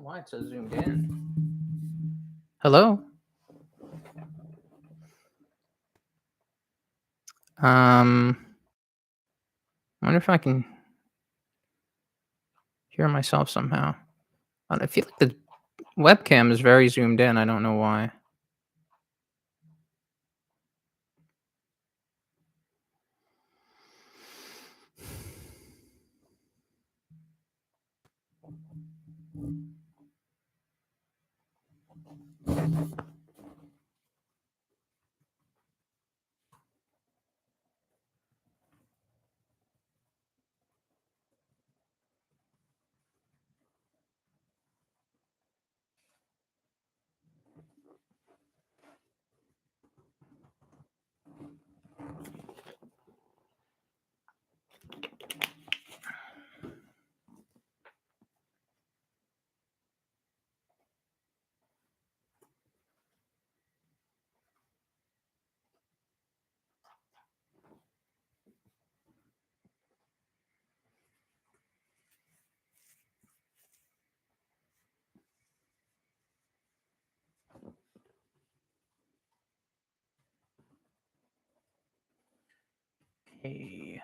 why it's so zoomed in. Hello? I wonder if I can hear myself somehow. I feel like the webcam is very zoomed in. I don't know why. Okay.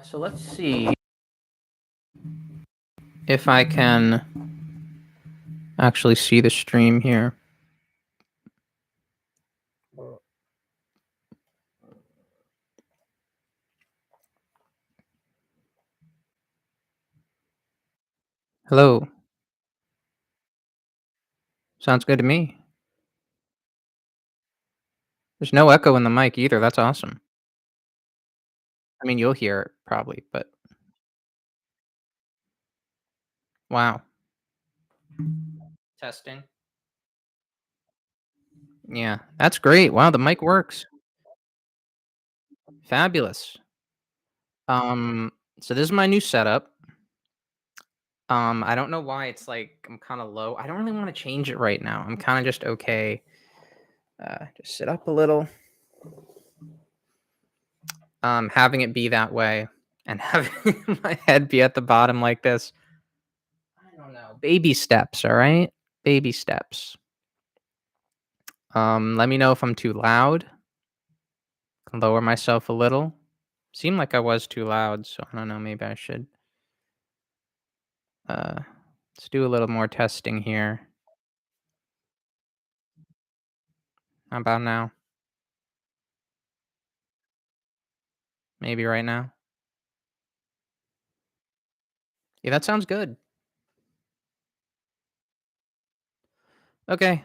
So let's see if I can actually see the stream here. Hello. Sounds good to me. There's no echo in the mic either. That's awesome. I mean, you'll hear it probably, but wow. Testing. Yeah, that's great. Wow, the mic works. Fabulous. Um, so this is my new setup. I don't know why it's like I'm kind of low. I don't really want to change it right now. I'm kind of just okay. Just sit up a little. Having it be that way and having my head be at the bottom like this. I don't know. Baby steps, all right? Baby steps. Let me know if I'm too loud. Can lower myself a little. Seemed like I was too loud, so I don't know, maybe I should uh let's do a little more testing here. How about now? Maybe right now? Yeah, that sounds good. Okay.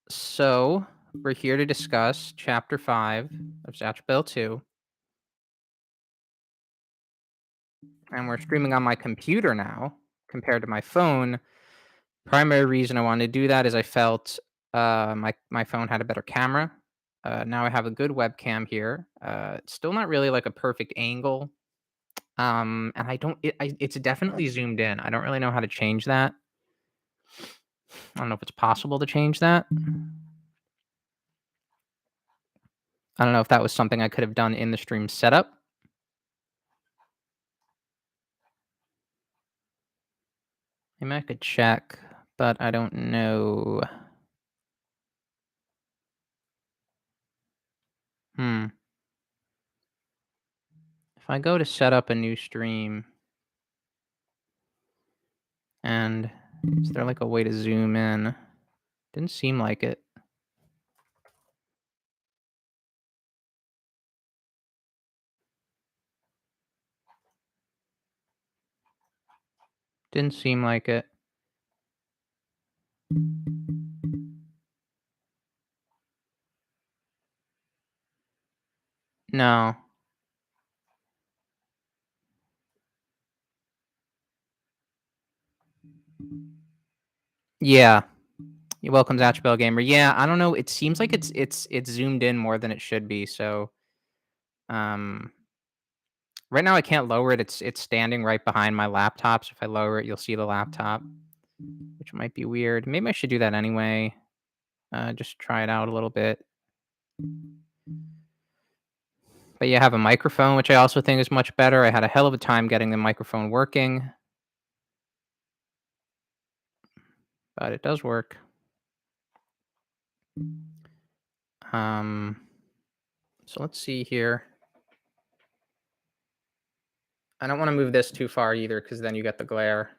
So we're here to discuss chapter 5 of Zatch 2, and we're streaming on my computer now compared to my phone. Primary reason I wanted to do that is I felt my phone had a better camera. Now I have a good webcam here. It's still not really like a perfect angle. And I don't. It's definitely zoomed in. I don't really know how to change that. I don't know if it's possible to change that. I don't know if that was something I could have done in the stream setup. Maybe I could check, but I don't know. Hmm. If I go to set up a new stream, and is there like a way to zoom in? Didn't seem like it. Didn't seem like it. No. Yeah. You're welcome, Zatch Gamer. Yeah, I don't know. It seems like it's zoomed in more than it should be. So, um, right now I can't lower it. It's standing right behind my laptop. So if I lower it, you'll see the laptop, which might be weird. Maybe I should do that anyway. Just try it out a little bit. But you have a microphone, which I also think is much better. I had a hell of a time getting the microphone working. but it does work. Um, so let's see here. I don't want to move this too far either, because then you get the glare.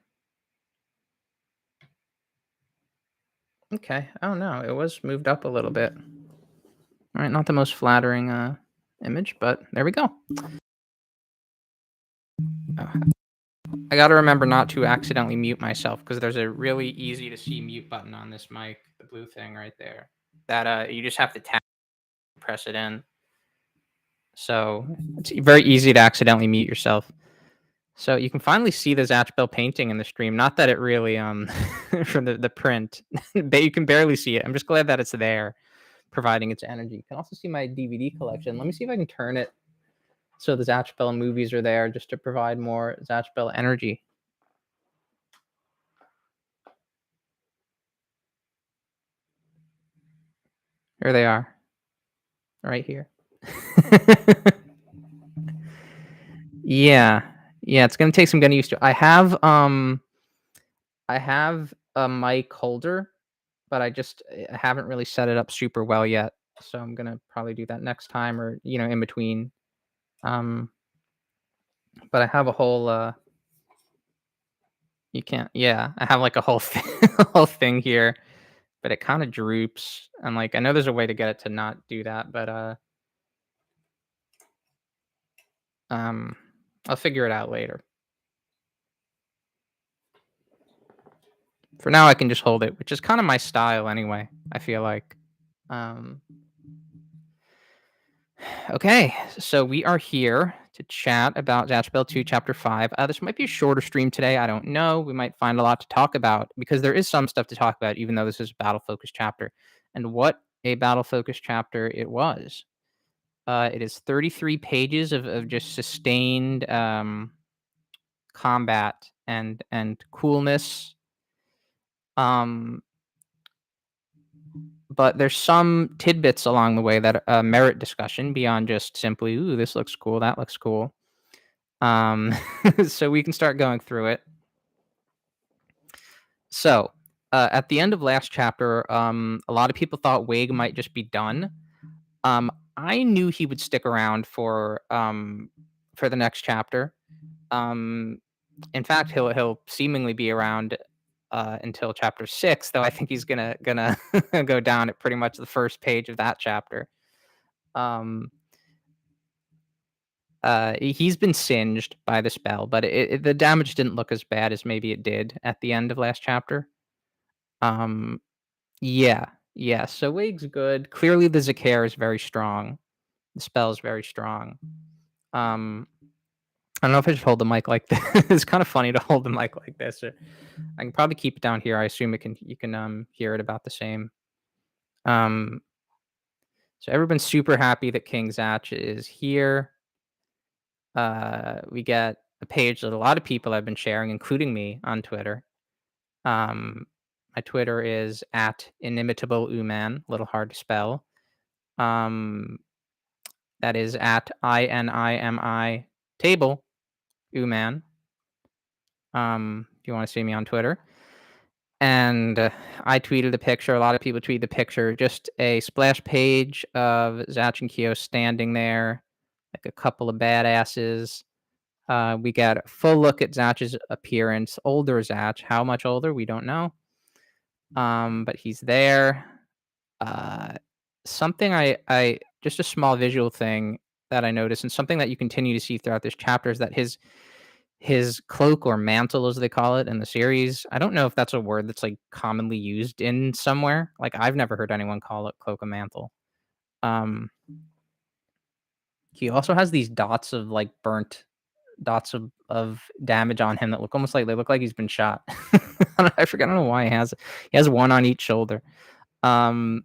Okay. Oh no, it was moved up a little bit. All right, not the most flattering image, but there we go. Oh, I got to remember not to accidentally mute myself, because there's a really easy to see mute button on this mic, the blue thing right there. That you just have to tap and press it in. So it's very easy to accidentally mute yourself. So you can finally see the Zatch Bell painting in the stream. Not that it really from the print, but you can barely see it. I'm just glad that it's there, providing its energy. You can also see my DVD collection. Let me see if I can turn it so the Zatch Bell movies are there, just to provide more Zatch Bell energy. Here they are, right here. Yeah, yeah, it's gonna take some getting used to. I have a mic holder, but I haven't really set it up super well yet. So I'm gonna probably do that next time, or in between. Um, but I have a whole you can't yeah, I have like a whole thing, a whole thing here, but it kind of droops. And like I know there's a way to get it to not do that, but um I'll figure it out later. For now I can just hold it, which is kind of my style anyway, I feel like. Um Okay, so we are here to chat about Zatch Bell 2, Chapter 5. This might be a shorter stream today. I don't know. We might find a lot to talk about, because there is some stuff to talk about, even though this is a battle focused chapter. And what a battle focused chapter it was. It is 33 pages of just sustained combat and coolness. Um, but there's some tidbits along the way that merit discussion beyond just simply, ooh, this looks cool, that looks cool. Um, so we can start going through it. So, at the end of last chapter, a lot of people thought Wig might just be done. I knew he would stick around for the next chapter. Um, in fact, he'll seemingly be around until chapter 6, though I think he's gonna go down at pretty much the first page of that chapter. Um, he's been singed by the spell, but the damage didn't look as bad as maybe it did at the end of last chapter. Um, yeah, yeah. So Wig's good. Clearly, the Zakare is very strong. The spell is very strong. I don't know if I should hold the mic like this. It's kind of funny to hold the mic like this. Or I can probably keep it down here. I assume you can hear it about the same. Um, so everyone's super happy that King Zatch is here. We get a page that a lot of people have been sharing, including me on Twitter. My Twitter is at inimitable uman, a little hard to spell. Um, that is at INIMI table uman. If you want to see me on Twitter. And I tweeted a picture. A lot of people tweeted the picture. Just a splash page of Zatch and Kyo standing there, like a couple of badasses. We got a full look at Zatch's appearance. Older Zatch. How much older? We don't know. But he's there. Uh, something I just a small visual thing that I noticed, and something that you continue to see throughout this chapter, is that his cloak, or mantle as they call it in the series. I don't know if that's a word that's like commonly used in somewhere. Like I've never heard anyone call it cloak or mantle. Um, he also has these dots of like burnt dots of damage on him that look almost like they look like he's been shot. I forget. I don't know why he has one on each shoulder. Um,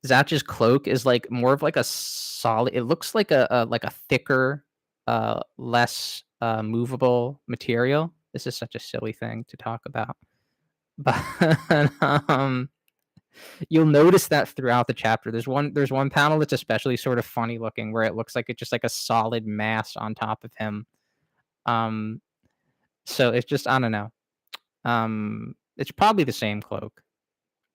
Zatch's cloak is like more of like a solid. It looks like a thicker, less movable material. This is such a silly thing to talk about, but um, you'll notice that throughout the chapter. There's one panel that's especially sort of funny looking, where it looks like it's just like a solid mass on top of him. Um, so it's just I don't know. It's probably the same cloak,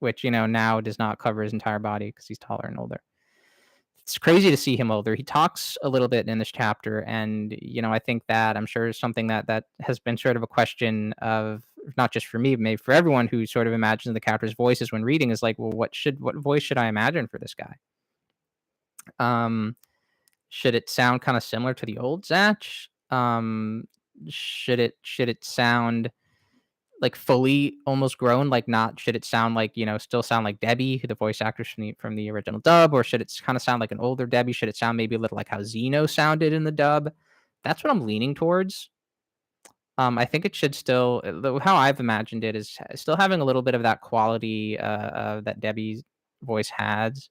which, now does not cover his entire body because he's taller and older. It's crazy to see him older. He talks a little bit in this chapter, and I think that I'm sure is something that has been sort of a question of not just for me, but maybe for everyone who sort of imagines the character's voices when reading is like, well, what voice should I imagine for this guy? Um, should it sound kind of similar to the old Zatch? Should it sound like fully almost grown? Like not should it sound like, still sound like Debbie, who the voice actress from the original dub, or should it kind of sound like an older Debbie? Should it sound maybe a little like how Zeno sounded in the dub? That's what I'm leaning towards. I think it should still how I've imagined it is still having a little bit of that quality that Debbie's voice has.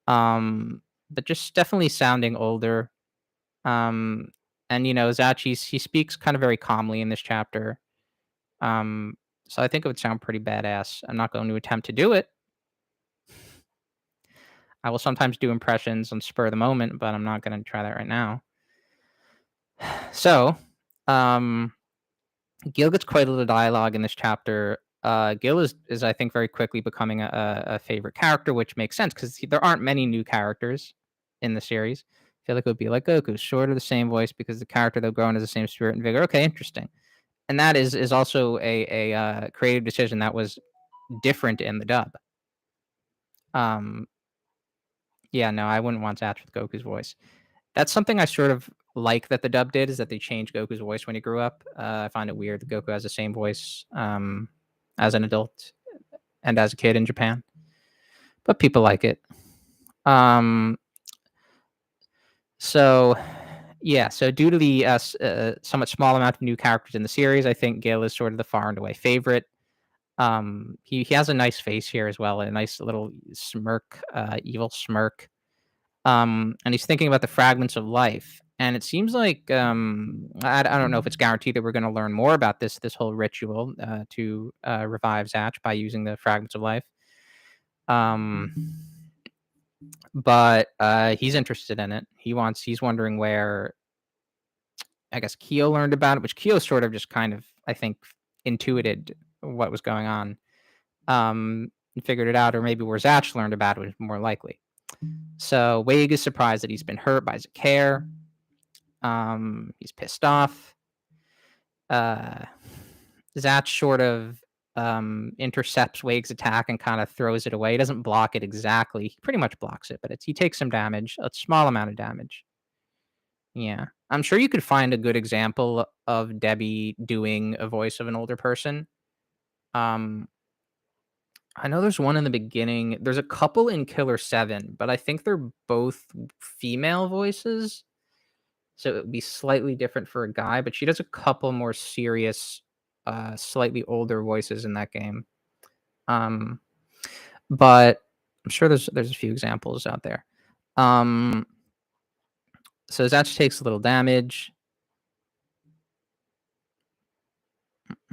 Um, but just definitely sounding older. Um, and Zatch, he speaks kind of very calmly in this chapter. Um, so I think it would sound pretty badass. I'm not going to attempt to do it. I will sometimes do impressions on spur of the moment, but I'm not going to try that right now. So, um, Gil gets quite a little dialogue in this chapter. Gil is I think very quickly becoming a favorite character, which makes sense because there aren't many new characters in the series. I feel like it would be like Goku, sort of the same voice because the character they'll grow in has the same spirit and vigor. Okay, interesting. And that is also a creative decision that was different in the dub. Um, yeah, no, I wouldn't want Zatch with Goku's voice. That's something I sort of like that the dub did is that they changed Goku's voice when he grew up. I find it weird that Goku has the same voice as an adult and as a kid in Japan, but people like it. Um, so yeah, so due to the somewhat small amount of new characters in the series, I think Gil is sort of the far and away favorite. He has a nice face here as well, a nice little smirk, evil smirk. And he's thinking about the fragments of life. And it seems like I don't know if it's guaranteed that we're going to learn more about this whole ritual to revive Zatch by using the fragments of life. Um, but he's interested in it. He's wondering where I guess Kyo learned about it, which Kyo sort of just kind of I think intuited what was going on, and figured it out, or maybe where Zatch learned about it was more likely. So Wade is surprised that he's been hurt by Zakare. He's pissed off. Uh, Zatch sort of intercepts Wake's attack and kind of throws it away. He doesn't block it exactly. He pretty much blocks it, but he takes some damage, a small amount of damage. Yeah. I'm sure you could find a good example of Debbie doing a voice of an older person. Um, I know there's one in the beginning. There's a couple in Killer 7, but I think they're both female voices. So it would be slightly different for a guy, but she does a couple more serious, slightly older voices in that game. Um, but I'm sure there's a few examples out there. Um, so Zatch takes a little damage.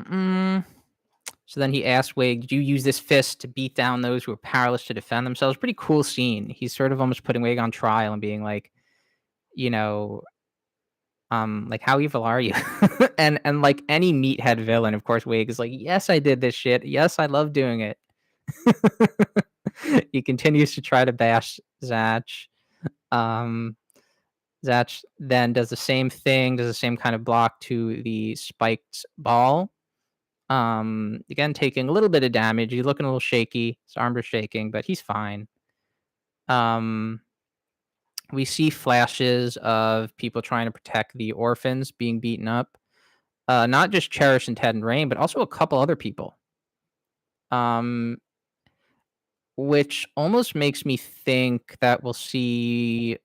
Mm. So then he asks Wig, "Did you use this fist to beat down those who are powerless to defend themselves?" Pretty cool scene. He's sort of almost putting Wig on trial and being like, you know, like, "How evil are you?" And like any meathead villain, of course, Wig is like, "Yes, I did this shit. Yes, I love doing it." He continues to try to bash Zatch. Um, Zatch then does the same thing, does the same kind of block to the spiked ball. Again, taking a little bit of damage. He's looking a little shaky. His arms are shaking, but he's fine. Um, we see flashes of people trying to protect the orphans being beaten up. Not just Cherish and Ted and Rain, but also a couple other people. Um, which almost makes me think that we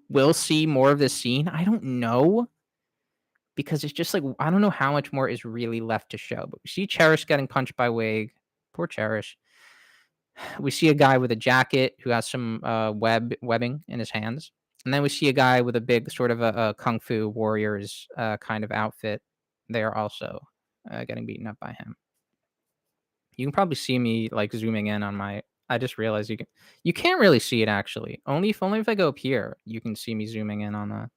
will see more of this scene. I don't know because it's just like I don't know how much more is really left to show. But we see Cherish getting punched by Wig. Poor Cherish. We see a guy with a jacket who has some webbing in his hands, and then we see a guy with a big sort of a kung fu warrior's kind of outfit. They are also getting beaten up by him. You can probably see me like zooming in on my. I just realized you can't really see it actually. Only if I go up here, you can see me zooming in on the.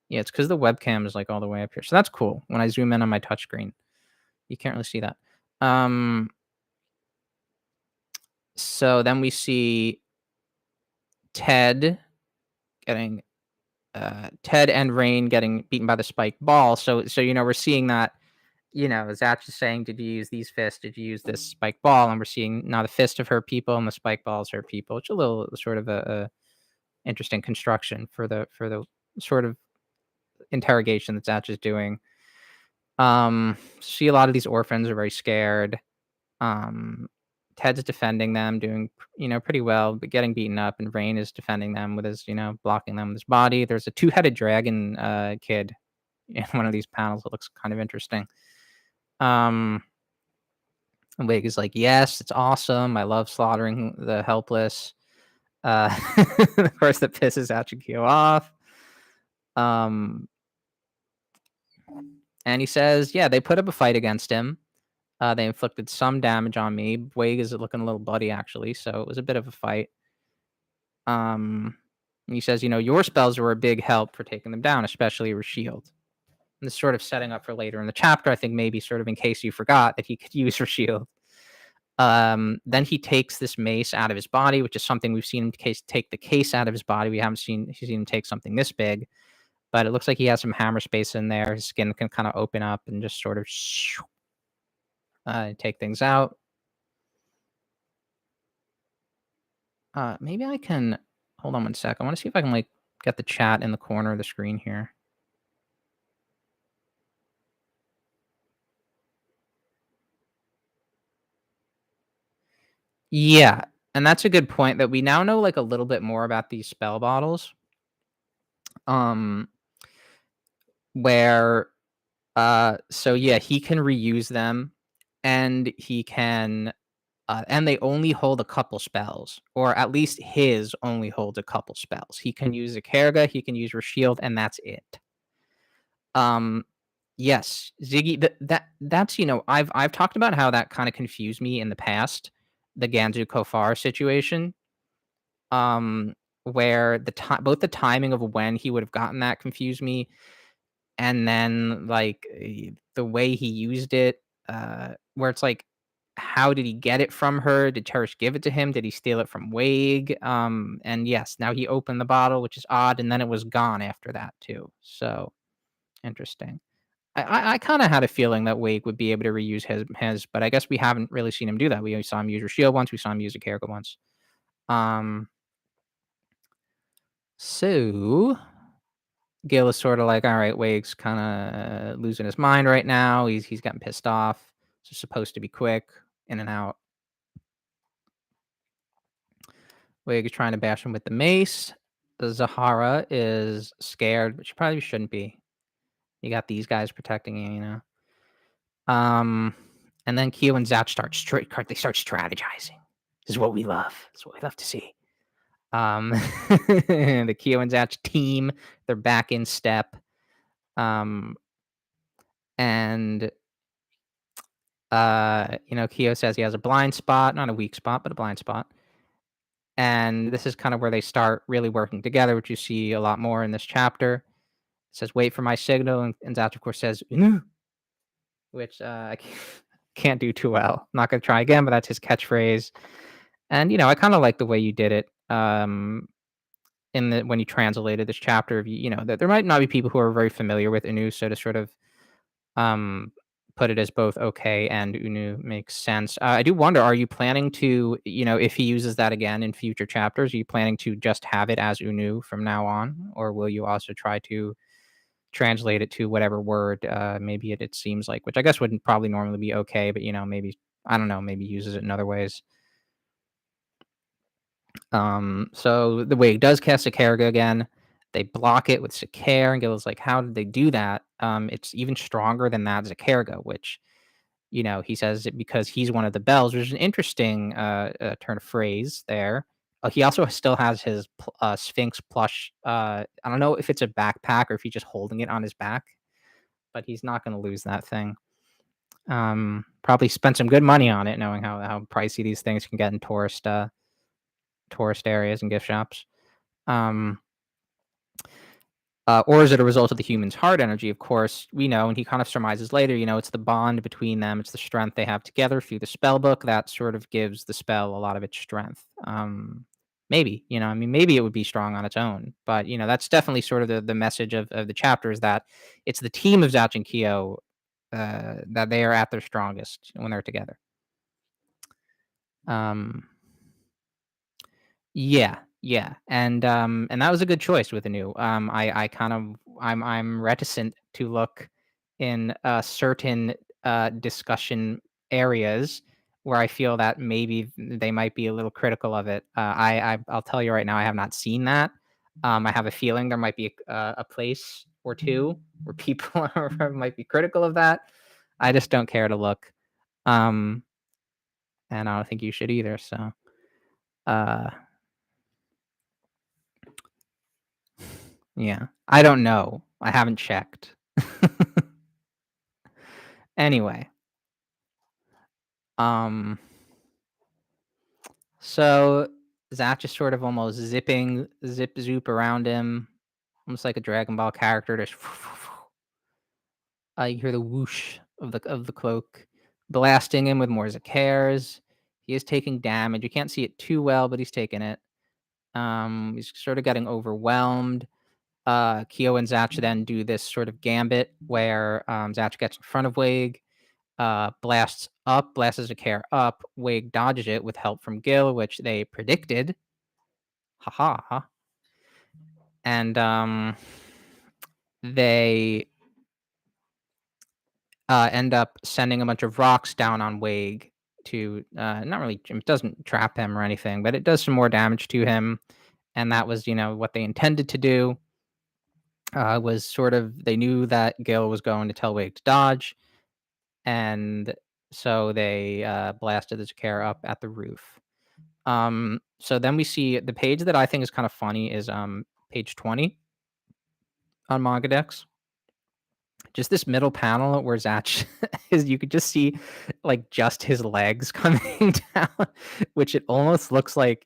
Yeah, it's because the webcam is like all the way up here, so that's cool. When I zoom in on my touchscreen, you can't really see that. Um, so then we see Ted getting Ted and Rain getting beaten by the spiked ball. So we're seeing that Zatch is saying, "Did you use these fists? Did you use this spike ball?" And we're seeing now the fist of her people and the spike balls her people. It's a little sort of a interesting construction for the sort of interrogation that Zatch is doing. See a lot of these orphans are very scared. Um, Ted's defending them, doing pretty well, but getting beaten up, and Rain is defending them with his blocking them with his body. There's a two-headed dragon kid in one of these panels that looks kind of interesting. Um, And Wig is like, "Yes, it's awesome. I love slaughtering the helpless." Uh, of course, that pisses Achikyo off. Um, and he says, "Yeah, they put up a fight against him. They inflicted some damage on me. Wig is looking a little bloody, actually, so it was a bit of a fight." And he says, "Your spells were a big help for taking them down, especially your shield." And this is sort of setting up for later in the chapter. I think maybe sort of in case you forgot that he could use her shield. Then he takes this mace out of his body, which is something we've seen him take the case out of his body. We haven't seen him take something this big, but it looks like he has some hammer space in there. His skin can kind of open up and just sort of take things out. Maybe I can hold on one sec. I want to see if I can like get the chat in the corner of the screen here. Yeah, and that's a good point that we now know like a little bit more about these spell bottles. Um, where so yeah, he can reuse them, and he can, and they only hold a couple spells, or at least his only holds a couple spells. He can use a Karga, he can use her shield, and that's it. Um, yes, Ziggy, that's I've talked about how that kind of confused me in the past, the Ganzu Kofar situation, um, where both the timing of when he would have gotten that confused me, and then, like, the way he used it, where it's like, how did he get it from her? Did Cherish give it to him? Did he steal it from Wade? And yes, now he opened the bottle, which is odd, and then it was gone after that too. So, interesting. I kinda had a feeling that Wade would be able to reuse his, but I guess we haven't really seen him do that. We only saw him use her shield once, we saw him use a Karaka once. Um, so Gil is sort of like, all right, Wake's kind of losing his mind right now. He's getting pissed off. It's supposed to be quick, in and out. Wake is trying to bash him with the mace. Zahara is scared, but she probably shouldn't be. You got these guys protecting you. Um, and then Kyo and Zatch they start strategizing. This is what we love. This is what we love to see. The Kyo and Zatch team, they're back in step. Um, and Kyo says he has a blind spot, not a weak spot, but a blind spot. And this is kind of where they start really working together, which you see a lot more in this chapter. It says, "Wait for my signal," and Zatch, of course, says, "Unu," which I can't do too well. I'm not going to try again, but that's his catchphrase. And, I kind of like the way you did it when you translated this chapter. That there might not be people who are very familiar with Inu, so to sort of um, put it as both okay and Unu makes sense. I do wonder, are you planning to, if he uses that again in future chapters, are you planning to just have it as Unu from now on? Or will you also try to translate it to whatever word maybe it seems like, which I guess would probably normally be okay, but, maybe, I don't know, maybe uses it in other ways. So the way he does cast a Karga again, they block it with Sakare, and Gil's like, how did they do that? It's even stronger than that Zakarga, which he says it because he's one of the bells, which is an interesting turn of phrase there. He also still has his Sphinx plush. I don't know if it's a backpack or if he's just holding it on his back, but he's not going to lose that thing. Probably spent some good money on it, knowing how pricey these things can get in tourist areas and gift shops. Um, Or is it a result of the human's heart energy? Of course, we know, and he kind of surmises later, it's the bond between them, it's the strength they have together through the spell book that sort of gives the spell a lot of its strength. Maybe, I mean, maybe it would be strong on its own, but that's definitely sort of the message of the chapter is that it's the team of Zatch and Kyo that they are at their strongest when they're together. Um, Yeah, yeah, and that was a good choice with Anu. I kind of I'm reticent to look in certain discussion areas where I feel that maybe they might be a little critical of it. I'll tell you right now, I have not seen that. I have a feeling there might be a place or two where people might be critical of that. I just don't care to look, um, and I don't think you should either. So. Uh, Yeah. I don't know. I haven't checked. Anyway, um, so Zatch is sort of almost zip zoop around him, almost like a Dragon Ball character. Just you hear the whoosh of the cloak, blasting him with more Zakares. He is taking damage. You can't see it too well, but he's taking it. He's sort of getting overwhelmed. Kyo and Zatch then do this sort of gambit where Zatch gets in front of Wig, blasts a care up. Wig dodges it with help from Gil, which they predicted. Haha. And they end up sending a bunch of rocks down on Wig to not really, it doesn't trap him or anything, but it does some more damage to him. And that was, what they intended to do. Was sort of, they knew that Gil was going to tell Wig to dodge. And so they blasted the Zakara up at the roof. So then we see the page that I think is kind of funny is page 20 on MangaDex. Just this middle panel where Zatch is, you could just see like just his legs coming down, which it almost looks like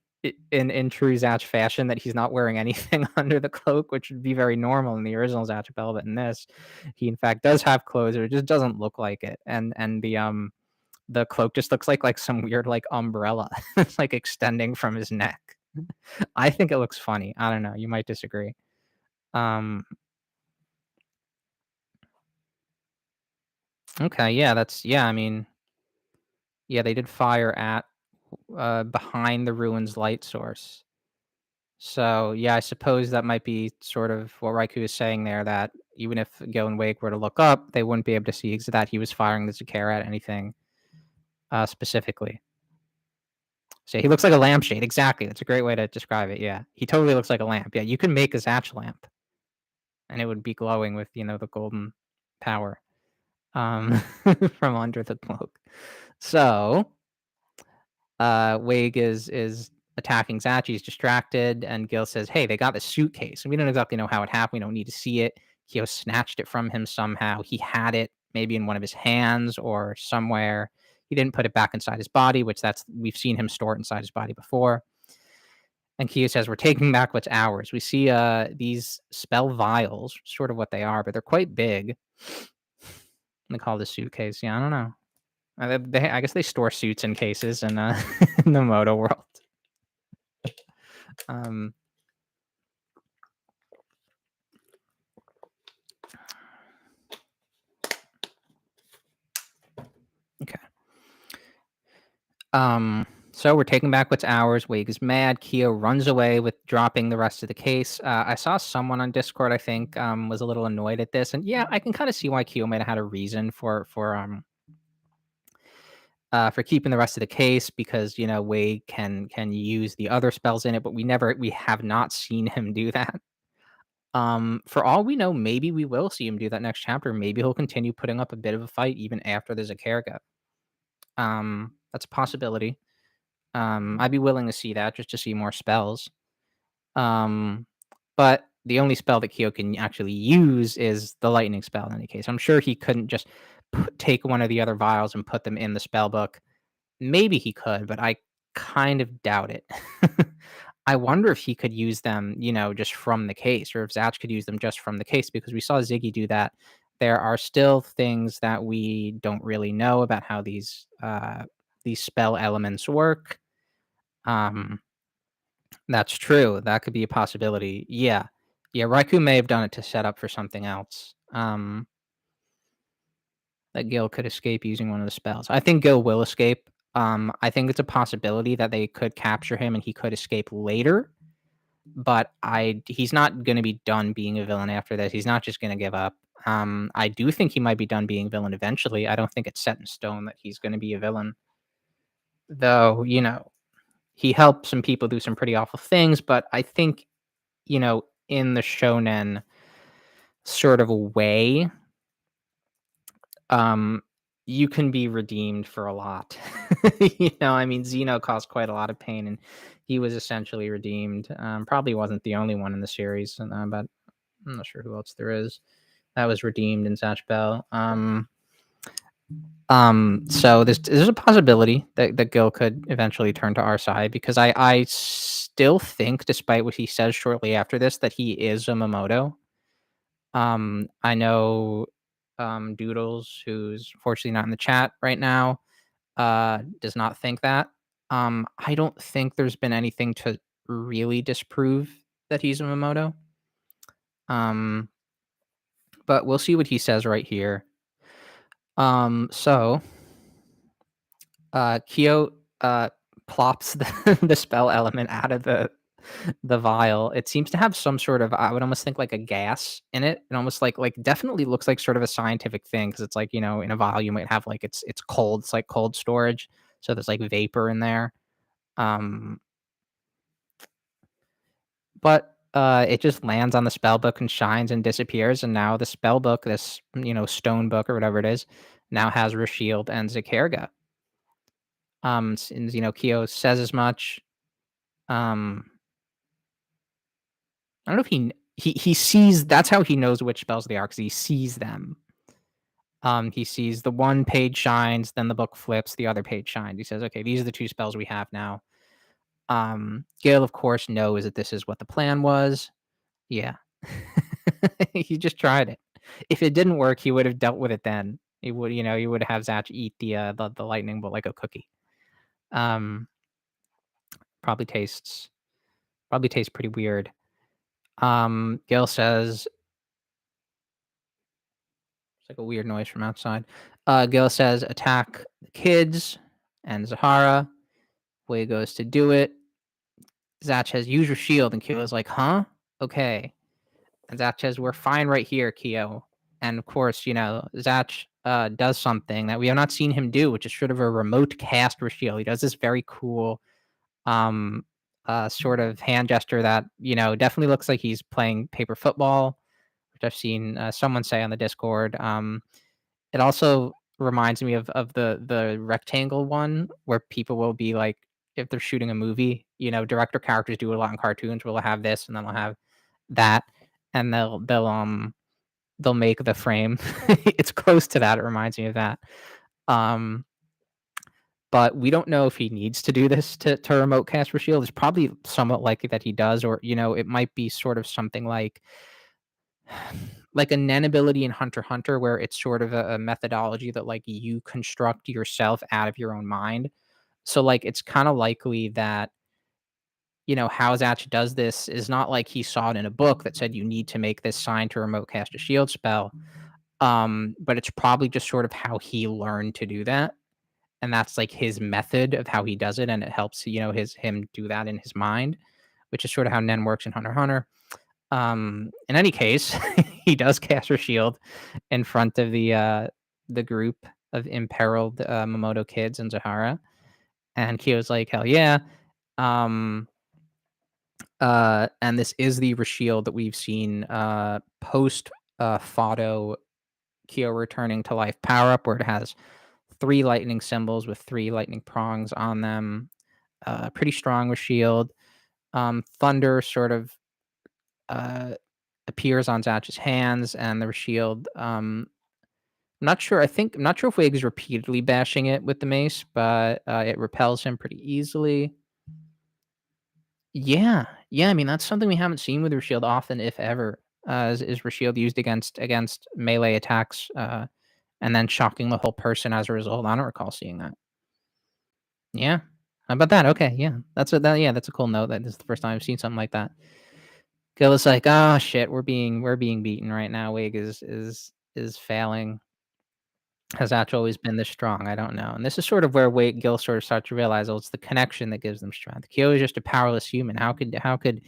in true Zatch fashion that he's not wearing anything under the cloak, which would be very normal in the original Zatch Bell, but in this, he in fact does have clothes, or it just doesn't look like it. And the cloak just looks like some weird like umbrella. It's like extending from his neck. I think it looks funny. I don't know. You might disagree. Um, okay, yeah, yeah. I mean, yeah, they did fire at behind the ruins light source. So yeah, I suppose that might be sort of what Raikou is saying there. That even if Gil and Wake were to look up, they wouldn't be able to see that he was firing the Zakara at anything specifically. So he looks like a lampshade. Exactly. That's a great way to describe it. Yeah, he totally looks like a lamp. Yeah, you can make a Zatch lamp, and it would be glowing with the golden power from under the cloak. So Wig is attacking Zatch. He's distracted, and Gil says, "Hey, they got the suitcase." And we don't exactly know how it happened. We don't need to see it. Kyo snatched it from him somehow. He had it maybe in one of his hands or somewhere. He didn't put it back inside his body, which we've seen him store it inside his body before. And Kyo says, "We're taking back what's ours." We see these spell vials, sort of what they are, but they're quite big. They call this suitcase. Yeah, I don't know. I guess they store suits in cases in, in the Moto world. Um, okay. So we're taking back what's ours. Wig is mad. Kyo runs away with dropping the rest of the case. I saw someone on Discord, I think, was a little annoyed at this, and yeah, I can kind of see why Kyo might have had a reason for keeping the rest of the case because Wade can use the other spells in it, but we have not seen him do that. For all we know, maybe we will see him do that next chapter. Maybe he'll continue putting up a bit of a fight even after there's a Zakara. That's a possibility. I'd be willing to see that just to see more spells. Um, but the only spell that Kyo can actually use is the lightning spell in any case. I'm sure he couldn't just take one of the other vials and put them in the spell book. Maybe he could, but I kind of doubt it. I wonder if he could use them, just from the case, or if Zatch could use them just from the case, because we saw Ziggy do that. There are still things that we don't really know about how these spell elements work. Um, that's true. That could be a possibility. Yeah. Yeah, Raikou may have done it to set up for something else. That Gil could escape using one of the spells. I think Gil will escape. I think it's a possibility that they could capture him and he could escape later, but he's not gonna be done being a villain after this. He's not just gonna give up. I do think he might be done being a villain eventually. I don't think it's set in stone that he's gonna be a villain, though, he helped some people do some pretty awful things, but I think, in the shonen sort of a way, um, you can be redeemed for a lot. I mean, Zeno caused quite a lot of pain, and he was essentially redeemed. Probably wasn't the only one in the series, but I'm not sure who else there is that was redeemed in Zatch Bell. So there's a possibility that Gil could eventually turn to our side, because I still think, despite what he says shortly after this, that he is a Momoto. I know Doodles, who's fortunately not in the chat right now, does not think that. I don't think there's been anything to really disprove that he's a Momoto. Um, but we'll see what he says right here. So Kyo plops the spell element out of the vial. It seems to have some sort of, I would almost think, like a gas in it. It almost like definitely looks like sort of a scientific thing, because it's like, in a vial you might have like it's cold. It's like cold storage. So there's like vapor in there. Um but it just lands on the spell book and shines and disappears, and now the spell book, this, stone book or whatever it is, now has Rashield and Zakerga. And Kyo says as much. Um I don't know if he sees, that's how he knows which spells they are, because he sees them. He sees the one page shines, then the book flips, the other page shines. He says, "Okay, these are the two spells we have now." Gale, of course, knows that this is what the plan was. Yeah. He just tried it. If it didn't work, he would have dealt with it then. He would have Zatch eat the lightning bolt like a cookie. Um, probably tastes pretty weird. Gale says, it's like a weird noise from outside. Gil says, "Attack the kids," and Zahara. Way goes to do it. Zatch says, "Use your shield," and Kyo's like, "Huh? Okay." And Zatch says, "We're fine right here, Kyo." And of course, Zatch does something that we have not seen him do, which is sort of a remote cast for shield. He does this very cool um sort of hand gesture that, definitely looks like he's playing paper football, which I've seen someone say on the Discord. It also reminds me of the rectangle one, where people will be like, if they're shooting a movie, director characters do a lot in cartoons, where they'll have this and then they'll have that, and they'll make the frame. It's close to that. It reminds me of that. Um, but we don't know if he needs to do this to remote cast for Shield. It's probably somewhat likely that he does, or it might be sort of something like a Nen ability in Hunter x Hunter, where it's sort of a methodology that, like, you construct yourself out of your own mind. So, like, it's kind of likely that, how Zatch does this is not like he saw it in a book that said you need to make this sign to remote cast a shield spell. But it's probably just sort of how he learned to do that. And that's like his method of how he does it. And it helps, him do that in his mind, which is sort of how Nen works in Hunter x Hunter. In any case, he does cast her shield in front of the group of imperiled Momoto kids and Zahara, and Kyo's like, "Hell yeah!" Um, and this is the Rashield that we've seen post Fado Kyo returning to life power up, where it has three lightning symbols with three lightning prongs on them. Pretty strong Rashield. Thunder sort of uh, appears on Zatch's hands, and the shield. I'm not sure if Wig is repeatedly bashing it with the mace, but it repels him pretty easily. Yeah. Yeah, I mean, that's something we haven't seen with Rashield often, if ever, is Rashield used against melee attacks, and then shocking the whole person as a result. I don't recall seeing that. Yeah. How about that? Okay, yeah. That's a cool note that this is the first time I've seen something like that. Gil is like, "Oh, shit, we're being beaten right now. Wig is failing. Has Zatch always been this strong? I don't know." And this is sort of where Wade Gil sort of starts to realize, oh, it's the connection that gives them strength. Kyo is just a powerless human. How could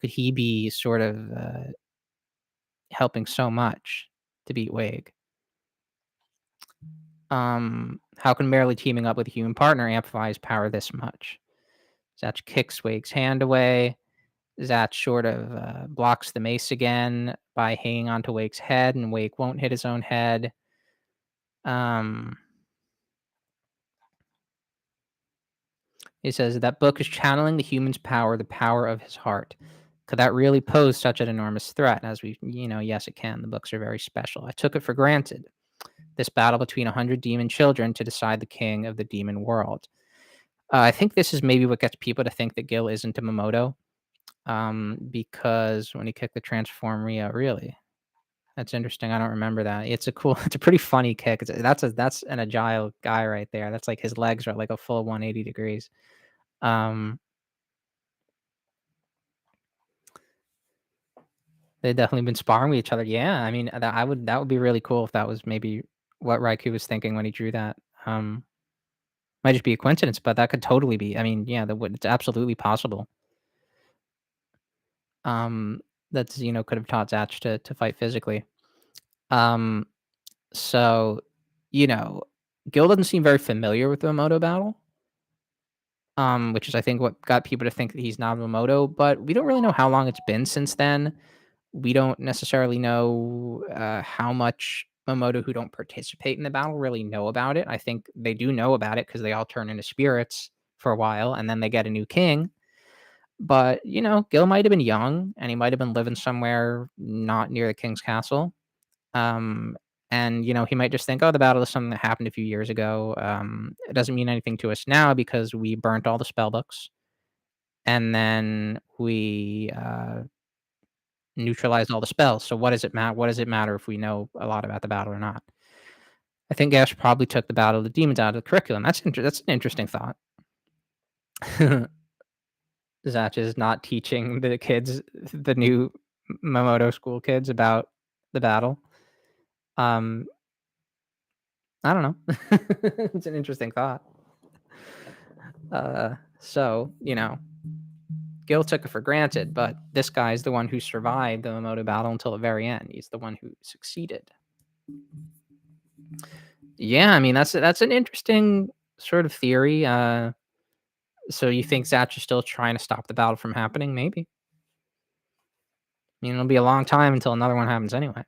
he be sort of helping so much to beat Wig? How can merely teaming up with a human partner amplify his power this much? Zatch kicks Wake's hand away. Zatch sort of blocks the mace again by hanging onto Wake's head, and Wake won't hit his own head. Um, he says that book is channeling the human's power, the power of his heart. Could that really pose such an enormous threat? As yes, it can. The books are very special. I took it for granted. This battle between 100 demon children to decide the king of the demon world. I think this is maybe what gets people to think that Gil isn't a Momoto. Because when he kicked the Transformia, really, that's interesting. I don't remember that. It's a cool, it's a pretty funny kick. That's an agile guy right there. That's like his legs are like a full 180 degrees. Um, they've definitely been sparring with each other. Yeah, I mean that would be really cool if that was maybe what Raikou was thinking when he drew that. Um, might just be a coincidence, but that could totally be. I mean, yeah, it's absolutely possible. Um, that's could have taught Zatch to fight physically. Um, So, you know, Gil doesn't seem very familiar with the Momoto battle, which is I think what got people to think that he's not a Momoto, but we don't really know how long it's been since then. We don't necessarily know how much Momoto who don't participate in the battle really know about it. I think they do know about it because they all turn into spirits for a while and then they get a new king. But, Gil might have been young and he might have been living somewhere not near the king's castle. Um, and he might just think, "Oh, the battle is something that happened a few years ago. It doesn't mean anything to us now because we burnt all the spell books, and then we neutralized all the spells. So what does it matter if we know a lot about the battle or not?" I think Ash probably took the battle of the demons out of the curriculum. That's an interesting thought. Zatch is not teaching the kids, the new Momoto school kids, about the battle. Um, I don't know. It's an interesting thought. So, Gil took it for granted, but this guy's the one who survived the Momoto battle until the very end. He's the one who succeeded. Yeah, I mean that's an interesting sort of theory. So you think Zatch is still trying to stop the battle from happening? Maybe. I mean, it'll be a long time until another one happens anyway.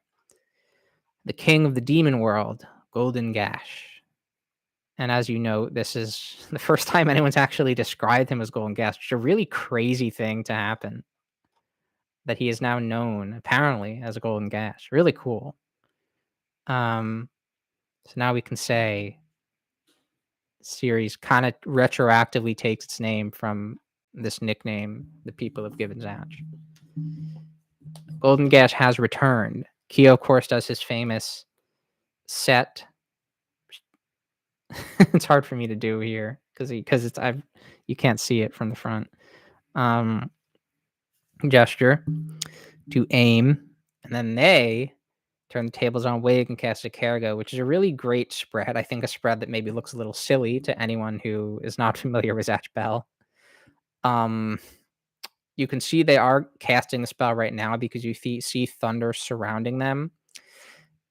The king of the demon world, Golden Gash. And as you know, this is the first time anyone's actually described him as Golden Gash. It's a really crazy thing to happen. That he is now known, apparently, as a Golden Gash. Really cool. Um, so now we can say series kinda retroactively takes its name from this nickname the people have given Zatch. Golden Gash has returned. Kyo, of course, does his famous set. It's hard for me to do here because it's I've you can't see it from the front. Um, gesture to aim, and then they turn the tables on Wig and cast a Cargo, which is a really great spread. I think a spread that maybe looks a little silly to anyone who is not familiar with Zatch Bell. Um, you can see they are casting the spell right now because you see thunder surrounding them.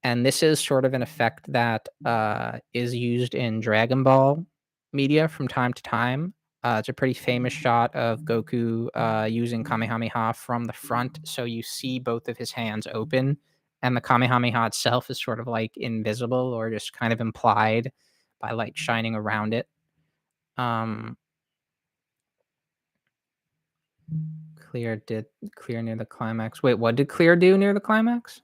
And this is sort of an effect that is used in Dragon Ball media from time to time. It's a pretty famous shot of Goku using Kamehameha from the front. So you see both of his hands open, and the Kamehameha itself is sort of like invisible or just kind of implied by light shining around it. Um, Clear did clear near the climax. Wait, what did Clear do near the climax?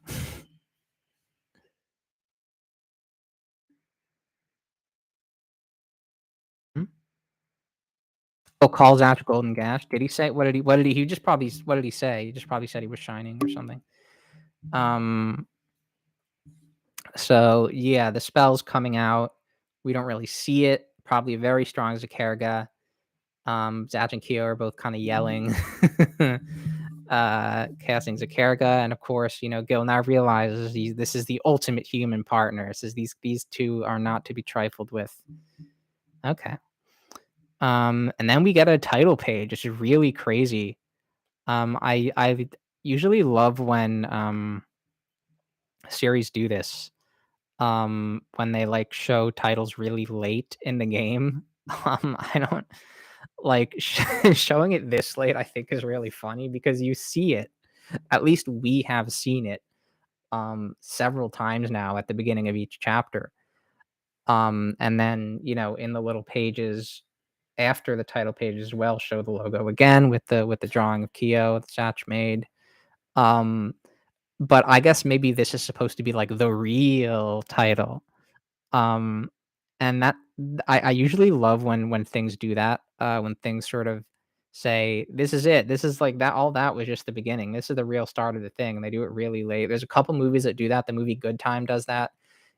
Hmm? calls after Golden Gash. Did he say he just probably what did he say? He just probably said he was shining or something. Um so yeah, the spell's coming out. We don't really see it. Probably very strong Zakarga. Zatch and Kyo are both kind of yelling, casting Zakarga, and of course, Gil now realizes this is the ultimate human partner. Says these two are not to be trifled with. Okay. And then we get a title page, which is really crazy. I usually love when series do this. When they like show titles really late in the game. I don't like showing it this late. I think is really funny because you see it. At least we have seen it several times now at the beginning of each chapter. And then in the little pages after the title page as well show the logo again with the drawing of Kyo that Zatch made. Um, but I guess maybe this is supposed to be like the real title. Um, and that I usually love when things do that. When things sort of say, "This is it. This is like that. All that was just the beginning. This is the real start of the thing." And they do it really late. There's a couple movies that do that. The movie Good Time does that.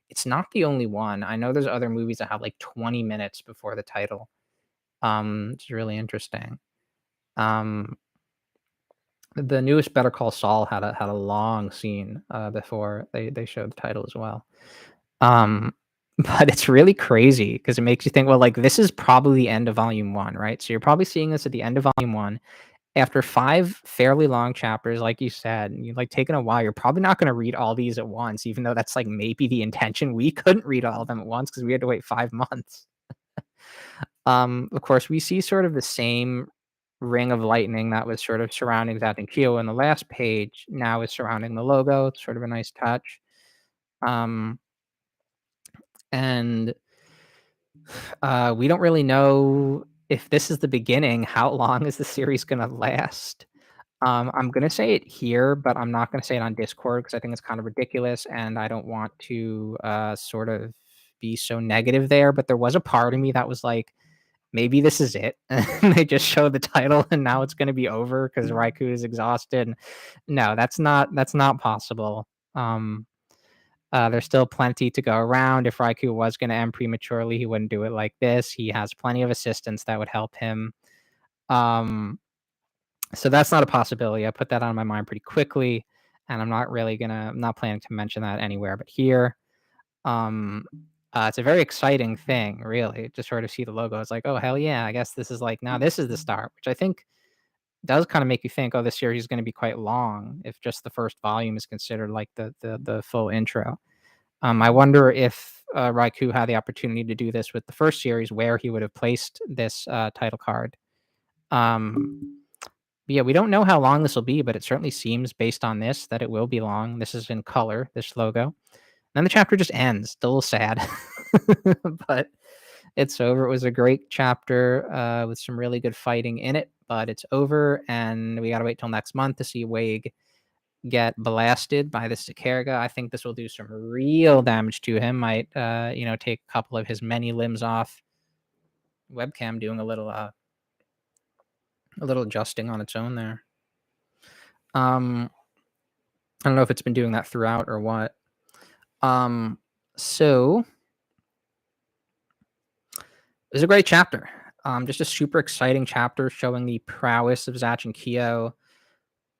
It's not the only one. I know there's other movies that have like 20 minutes before the title. It's really interesting. Um, the newest Better Call Saul had a long scene before they showed the title as well. Um, but it's really crazy because it makes you think, well, like this is probably the end of volume one, right? So you're probably seeing this at the end of volume one after 5 fairly long chapters, like you said, and you've like taken a while. You're probably not going to read all these at once, even though that's like maybe the intention. We couldn't read all of them at once because we had to wait 5 months. Of course, we see sort of the same ring of lightning that was sort of surrounding Zat and Kyo in the last page. Now is surrounding the logo. It's sort of a nice touch. Um, and we don't really know if this is the beginning. How long is the series gonna last? I'm gonna say it here, but I'm not gonna say it on Discord because I think it's kind of ridiculous, and I don't want to sort of be so negative there. But there was a part of me that was like, maybe this is it. And they just show the title, and now it's gonna be over because Raikou is exhausted. No, that's not possible. Um, there's still plenty to go around. If Raikou was going to end prematurely, he wouldn't do it like this. He has plenty of assistants that would help him. Um, so that's not a possibility. I put that on my mind pretty quickly, and I'm not planning to mention that anywhere but here. Um, it's a very exciting thing, really, to sort of see the logo. It's like, oh hell yeah! I guess this is like now this is the start, which I think does kind of make you think, oh, this series is going to be quite long if just the first volume is considered like the full intro. I wonder if Raikou had the opportunity to do this with the first series, where he would have placed this title card. Um, yeah, we don't know how long this will be, but it certainly seems, based on this, that it will be long. This is in color, this logo. Then the chapter just ends. Still a little sad, but it's over. It was a great chapter with some really good fighting in it, but it's over, and we got to wait till next month to see Wade get blasted by the Zakarga. I think this will do some real damage to him. Might take a couple of his many limbs off. Webcam doing a little adjusting on its own there. I don't know if it's been doing that throughout or what. So it was a great chapter. Just a super exciting chapter showing the prowess of Zatch and Kyo.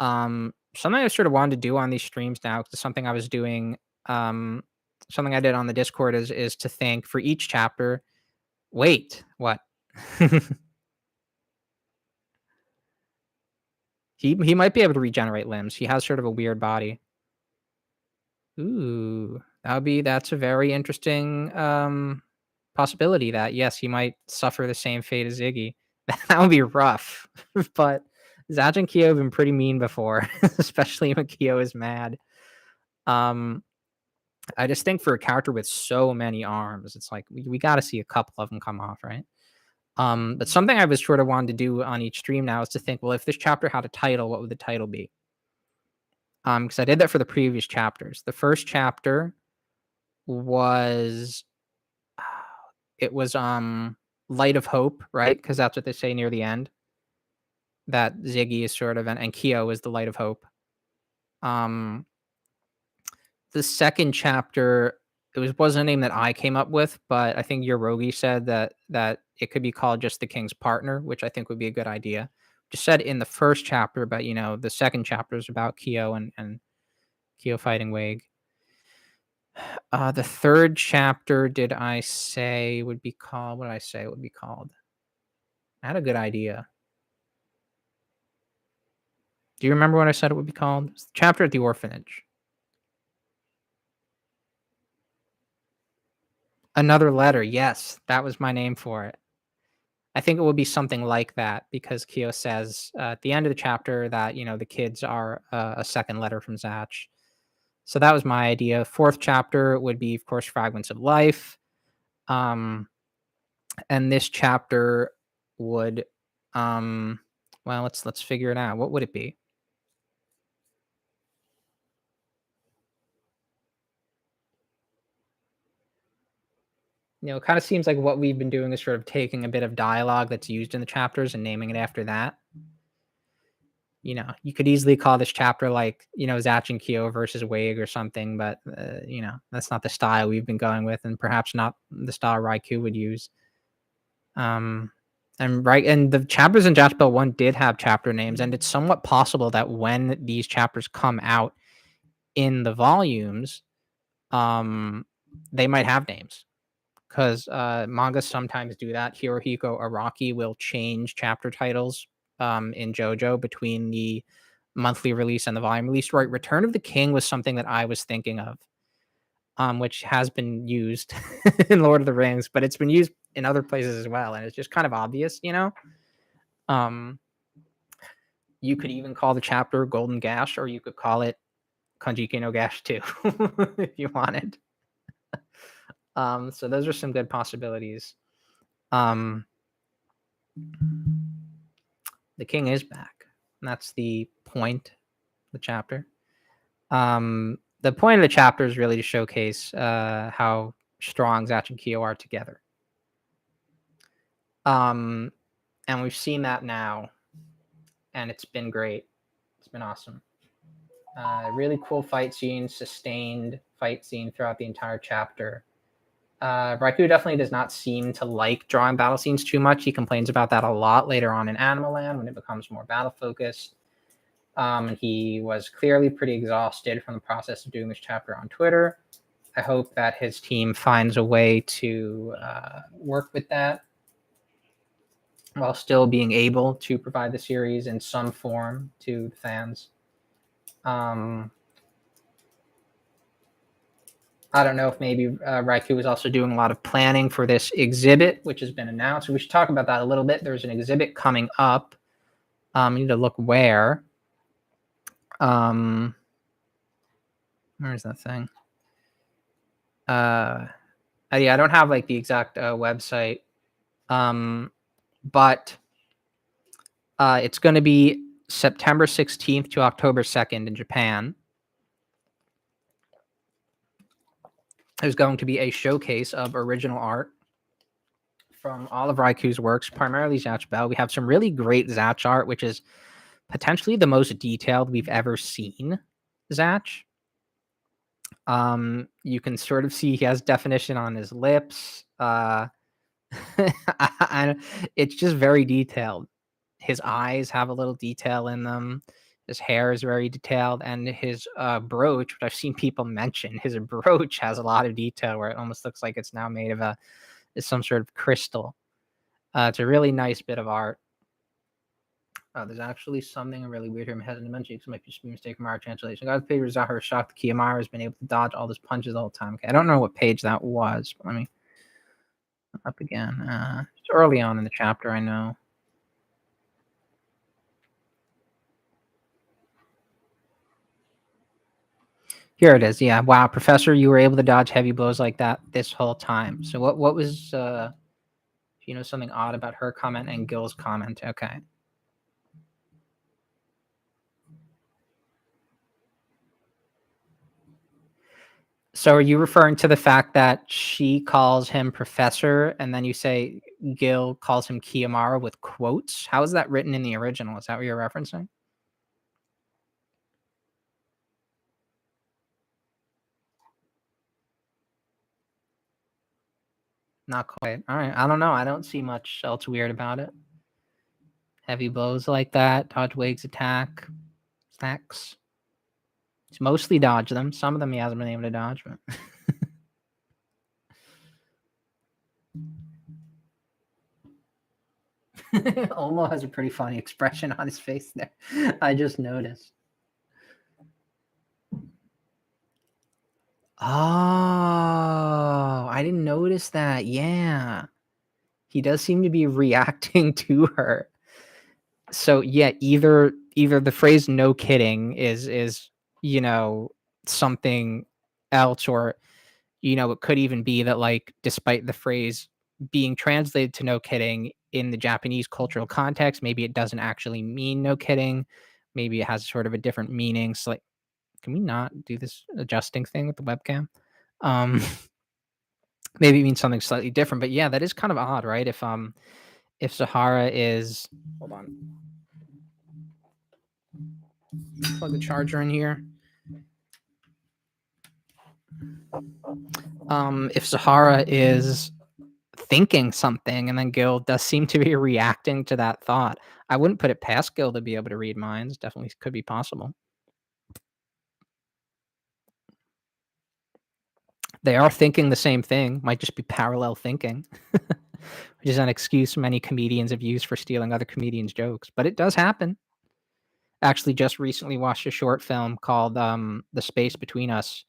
Something I sort of wanted to do on these streams now, because it's something I was doing. Something I did on the Discord is to thank for each chapter. Wait, what? He might be able to regenerate limbs. He has sort of a weird body. Ooh, that's a very interesting possibility that yes, he might suffer the same fate as Iggy. That would be rough. But Zatch and Kyo have been pretty mean before, especially when Kyo is mad. I just think for a character with so many arms, it's like we got to see a couple of them come off, right? But something I was sort of wanted to do on each stream now is to think, well, if this chapter had a title, what would the title be? Because I did that for the previous chapters. The first chapter was it was light of hope, right? Because that's what they say near the end. That Ziggy is sort of and Kyo is the light of hope. Um, the second chapter, wasn't a name that I came up with, but I think Yorogi said that it could be called just the King's Partner, which I think would be a good idea. Just said in the first chapter, but the second chapter is about Kyo and Kyo fighting Wig. The third chapter, did I say would be called? What did I say it would be called? I had a good idea. Do you remember what I said it would be called? It's the chapter at the orphanage. Another letter. Yes, that was my name for it. I think it will be something like that because Kyo says at the end of the chapter that the kids are a second letter from Zatch. So that was my idea. Fourth chapter would be, of course, Fragments of Life. And this chapter would, well, let's figure it out. What would it be? It kind of seems like what we've been doing is sort of taking a bit of dialogue that's used in the chapters and naming it after that. You could easily call this chapter like, Zatch and Kyo versus Wig or something, but that's not the style we've been going with, and perhaps not the style Raikou would use. And the chapters in Zatch Bell 1 did have chapter names, and it's somewhat possible that when these chapters come out in the volumes, they might have names. Because manga sometimes do that. Hirohiko Araki will change chapter titles in JoJo between the monthly release and the volume release. Right, Return of the King was something that I was thinking of, which has been used in Lord of the Rings, but it's been used in other places as well, and it's just kind of obvious, You could even call the chapter Golden Gash, or you could call it Kanjiki no Gash 2 if you wanted. So those are some good possibilities. The king is back. And that's the point of the chapter. The point of the chapter is really to showcase how strong Zatch and Kyo are together. And we've seen that now, and it's been great. It's been awesome. Really cool fight scene, sustained fight scene throughout the entire chapter. Raikou definitely does not seem to like drawing battle scenes too much. He complains about that a lot later on in Animal Land when it becomes more battle focused. And he was clearly pretty exhausted from the process of doing this chapter on Twitter. I hope that his team finds a way to work with that while still being able to provide the series in some form to the fans. I don't know if maybe Raikou is also doing a lot of planning for this exhibit, which has been announced. We should talk about that a little bit. There's an exhibit coming up. I need to look where. Where's that thing? Yeah, I don't have like the exact website. But it's going to be September 16th to October 2nd in Japan. There's going to be a showcase of original art from all of Raikou's works, primarily Zatch Bell. We have some really great Zatch art, which is potentially the most detailed we've ever seen Zatch. You can sort of see he has definition on his lips. It's just very detailed. His eyes have a little detail in them. His hair is very detailed, and his brooch, which I've seen people mention, his brooch has a lot of detail where it almost looks like it's now made of some sort of crystal. It's a really nice bit of art. There's actually something really weird here. I'm hesitant to mention because it might just be a mistake from our translation. God's paper Zahar shocked Kiyomara has been able to dodge all those punches the whole time. Okay, I don't know what page that was, but let me up again. It's early on in the chapter, I know. Here it is. Yeah. Wow, Professor, you were able to dodge heavy blows like that this whole time. So what was something odd about her comment and Gil's comment? Okay. So are you referring to the fact that she calls him Professor and then you say Gil calls him Kiyomaro with quotes. How is that written in the original? Is that what you're referencing? Not quite. All right. I don't know. I don't see much else weird about it. Heavy blows like that. Dodge Wake's attack. Stacks. He's mostly dodged them. Some of them he hasn't been able to dodge, but Olmo has a pretty funny expression on his face there. I just noticed. Oh, I didn't notice that. Yeah. He does seem to be reacting to her. So yeah, either the phrase "no kidding" is you know something else, or it could even be that, like, despite the phrase being translated to "no kidding" in the Japanese cultural context, maybe it doesn't actually mean "no kidding." Maybe it has sort of a different meaning. So, like, can we not do this adjusting thing with the webcam? Um, maybe it means something slightly different. But yeah, that is kind of odd, right? If Zahara is, hold on, plug the charger in here. If Zahara is thinking something and then Gil does seem to be reacting to that thought, I wouldn't put it past Gil to be able to read minds. Definitely could be possible. They are thinking the same thing, might just be parallel thinking, which is an excuse many comedians have used for stealing other comedians' jokes, but it does happen. Actually, just recently watched a short film called The Space Between Us,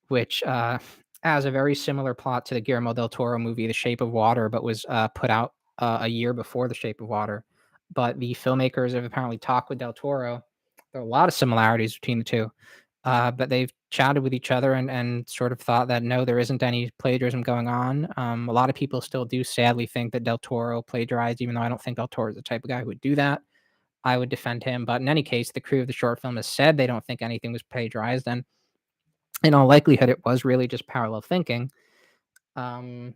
which has a very similar plot to the Guillermo del Toro movie The Shape of Water, but was put out a year before The Shape of Water. But the filmmakers have apparently talked with del Toro. There are a lot of similarities between the two, but they've chatted with each other and sort of thought that no, there isn't any plagiarism going on. A lot of people still do sadly think that del Toro plagiarized, even though I don't think del Toro is the type of guy who would do that. I would defend him. But in any case, the crew of the short film has said they don't think anything was plagiarized, and in all likelihood, it was really just parallel thinking. Um,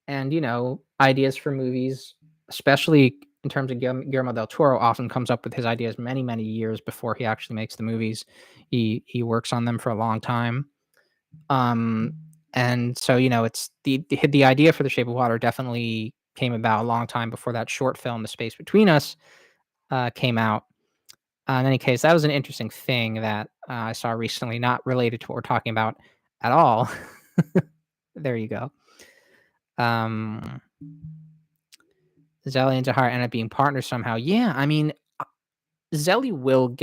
and ideas for movies, especially in terms of Guillermo del Toro, often comes up with his ideas many, many years before he actually makes the movies. He works on them for a long time. Um, and so it's the idea for The Shape of Water definitely came about a long time before that short film, The Space Between Us, came out. In any case, that was an interesting thing that I saw recently, not related to what we're talking about at all. There you go. Um, Zelly and Zahara end up being partners somehow. Yeah, I mean, Zelly will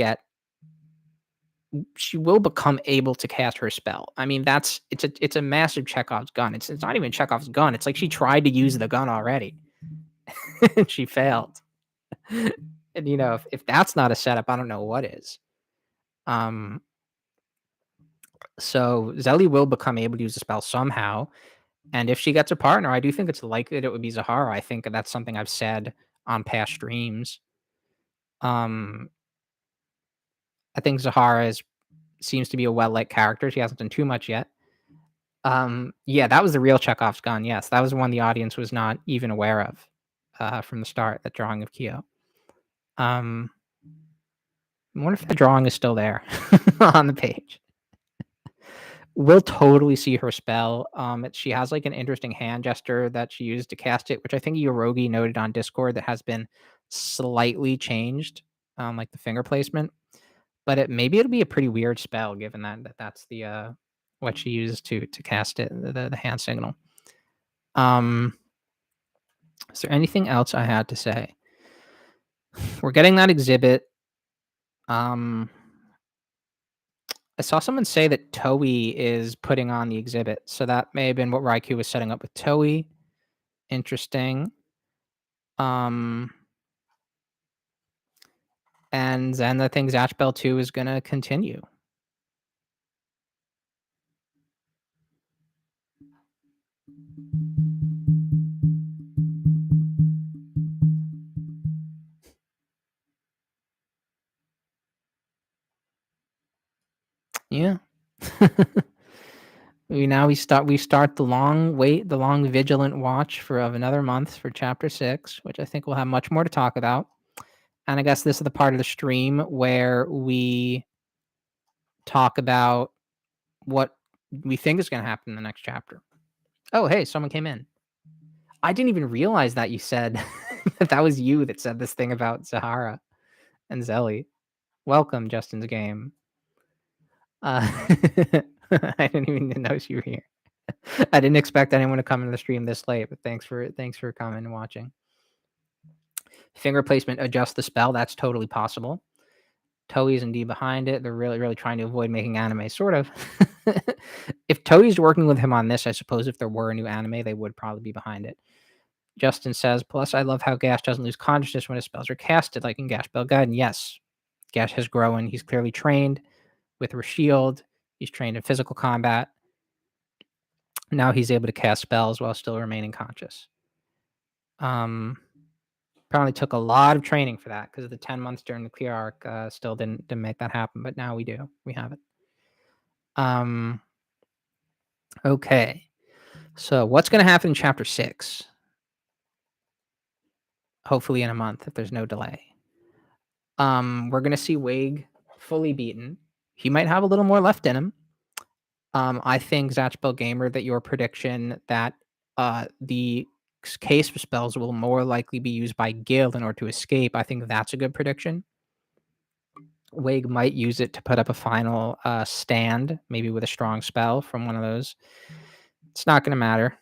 she will become able to cast her spell. I mean, it's a massive Chekhov's gun. It's not even Chekhov's gun. It's like she tried to use the gun already, and she failed. And if that's not a setup, I don't know what is. Um, so Zelly will become able to use the spell somehow. And if she gets a partner, I do think it's likely that it would be Zahara. I think that's something I've said on past streams. Um, I think seems to be a well-liked character. She hasn't done too much yet. Yeah, that was the real Chekhov's gun. Yes, that was the one the audience was not even aware of from the start. That drawing of Kyo. I wonder if that drawing is still there on the page. We'll totally see her spell. She has like an interesting hand gesture that she used to cast it, which I think Yorogi noted on Discord that has been slightly changed, like the finger placement. But maybe it'll be a pretty weird spell given that's the what she uses to cast it, the hand signal. Is there anything else I had to say? We're getting that exhibit. Um, I saw someone say that Toei is putting on the exhibit, so that may have been what Raikou was setting up with Toei. Interesting. Um, and then the thing Zatch Bell 2 is gonna continue. Yeah. We start the long wait, the long vigilant watch of another month for chapter 6, which I think we'll have much more to talk about. And I guess this is the part of the stream where we talk about what we think is going to happen in the next chapter. Oh, hey, someone came in. I didn't even realize that you said that was you that said this thing about Zahara and Zelly. Welcome, Justin's game. I didn't even notice you were here. I didn't expect anyone to come into the stream this late, but thanks for coming and watching. Finger placement, adjust the spell. That's totally possible. Toei's indeed behind it. They're really trying to avoid making anime, sort of. If Toei's working with him on this, I suppose if there were a new anime, they would probably be behind it. Justin says, plus I love how Gash doesn't lose consciousness when his spells are casted, like in Gash Bell Gaiden. Yes, Gash has grown. He's clearly trained with Shield. He's trained in physical combat. Now he's able to cast spells while still remaining conscious. Probably took a lot of training for that because the 10 months during the clear arc still didn't make that happen, but now we do. We have it. Okay. So what's going to happen in chapter 6? Hopefully in a month if there's no delay. We're going to see Wig fully beaten. He might have a little more left in him. I think Zatch Bell Gamer that your prediction that the case for spells will more likely be used by Gil in order to escape. I think that's a good prediction. Wig might use it to put up a final stand, maybe with a strong spell from one of those. It's not going to matter.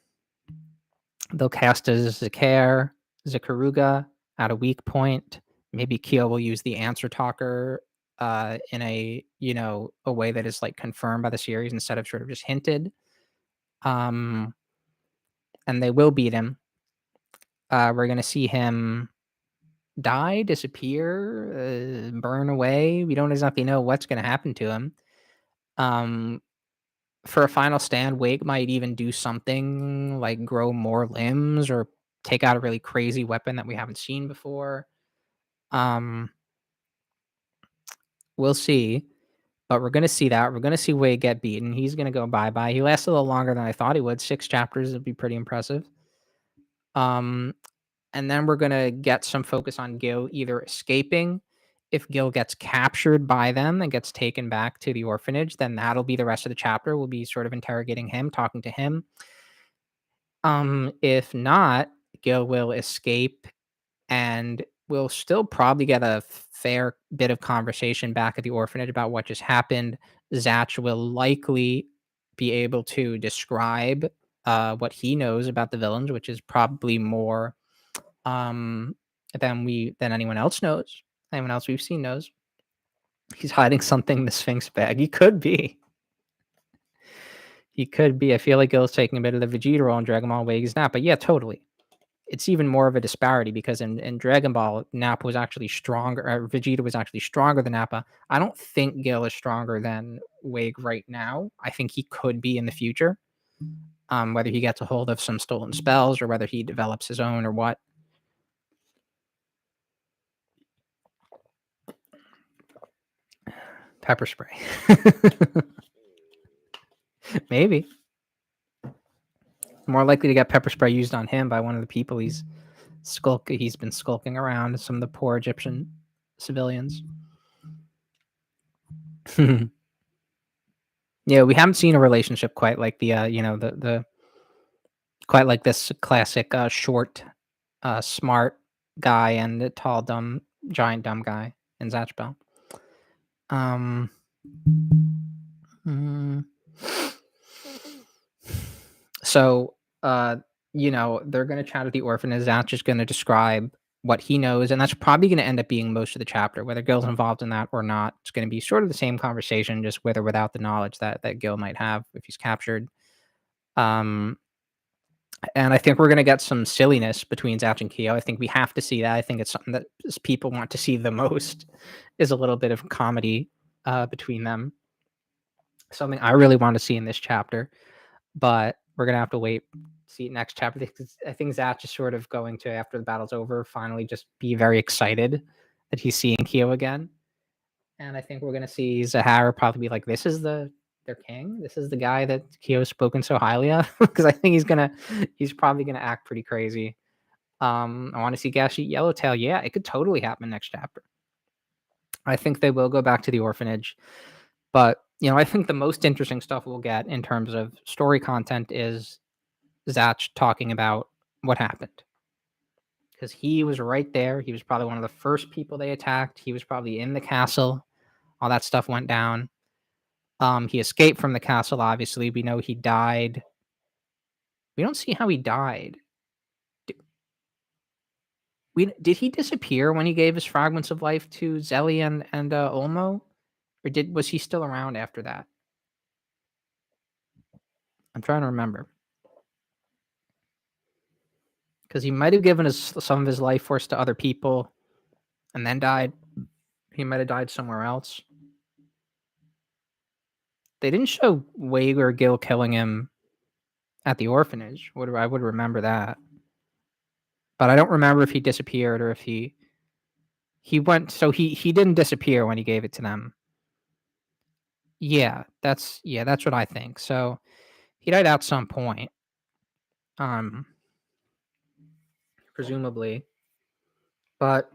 They'll cast as Zakaruga at a weak point. Maybe Kyo will use the Answer Talker in a way that is like confirmed by the series instead of sort of just hinted. And they will beat him. We're going to see him die, disappear, burn away. We don't exactly know what's going to happen to him. For a final stand, Wake might even do something like grow more limbs or take out a really crazy weapon that we haven't seen before. We'll see. But we're going to see that. We're going to see Wade get beaten. He's going to go bye-bye. He lasts a little longer than I thought he would. 6 chapters would be pretty impressive. And then we're going to get some focus on Gil either escaping. If Gil gets captured by them and gets taken back to the orphanage, then that'll be the rest of the chapter. We'll be sort of interrogating him, talking to him. If not, Gil will escape and we'll still probably get a fair bit of conversation back at the orphanage about what just happened. Zatch will likely be able to describe what he knows about the villains, which is probably more than anyone else knows. Anyone else we've seen knows. He's hiding something in the Sphinx bag. He could be. He could be. I feel like Gil's taking a bit of the Vegeta role in Dragon Ball Vegas Nap, but yeah, totally. It's even more of a disparity because in Dragon Ball, Nappa was actually stronger. Vegeta was actually stronger than Nappa. I don't think Gil is stronger than Wig right now. I think he could be in the future. Whether he gets a hold of some stolen spells or whether he develops his own or what. Pepper spray. Maybe. More likely to get pepper spray used on him by one of the people he's been skulking around, some of the poor Egyptian civilians. Yeah, we haven't seen a relationship quite like the the quite like this classic short smart guy and the tall giant dumb guy in Zatch Bell. So they're going to chat at the orphanage. Zatch is going to describe what he knows, and that's probably going to end up being most of the chapter. Whether Gil's involved in that or not, it's going to be sort of the same conversation, just with or without the knowledge that Gil might have if he's captured. And I think we're going to get some silliness between Zatch and Kyo. I think we have to see that. I think it's something that people want to see the most, is a little bit of comedy between them. Something I really want to see in this chapter, but we're going to have to wait, see next chapter. Because I think Zatch is sort of going to, after the battle's over, finally just be very excited that he's seeing Kyo again. And I think we're going to see Zahara probably be like, this is the their king. This is the guy that Kyo's spoken so highly of because I think he's probably gonna act pretty crazy. I want to see Gash eat Yellowtail. Yeah, it could totally happen next chapter. I think they will go back to the orphanage, but I think the most interesting stuff we'll get in terms of story content is Zatch talking about what happened because he was right there. He was probably one of the first people they attacked. He was probably in the castle. All that stuff went down. He escaped from the castle. Obviously, we know he died. We don't see how he died. Did he disappear when he gave his fragments of life to Zelly and Olmo, or was he still around after that? I'm trying to remember because he might have given some of his life force to other people, and then died. He might have died somewhere else. They didn't show Wade or Gil killing him at the orphanage. I would remember that, but I don't remember if he disappeared or if he went. So he didn't disappear when he gave it to them. Yeah, that's what I think. So he died at some point. Presumably. But,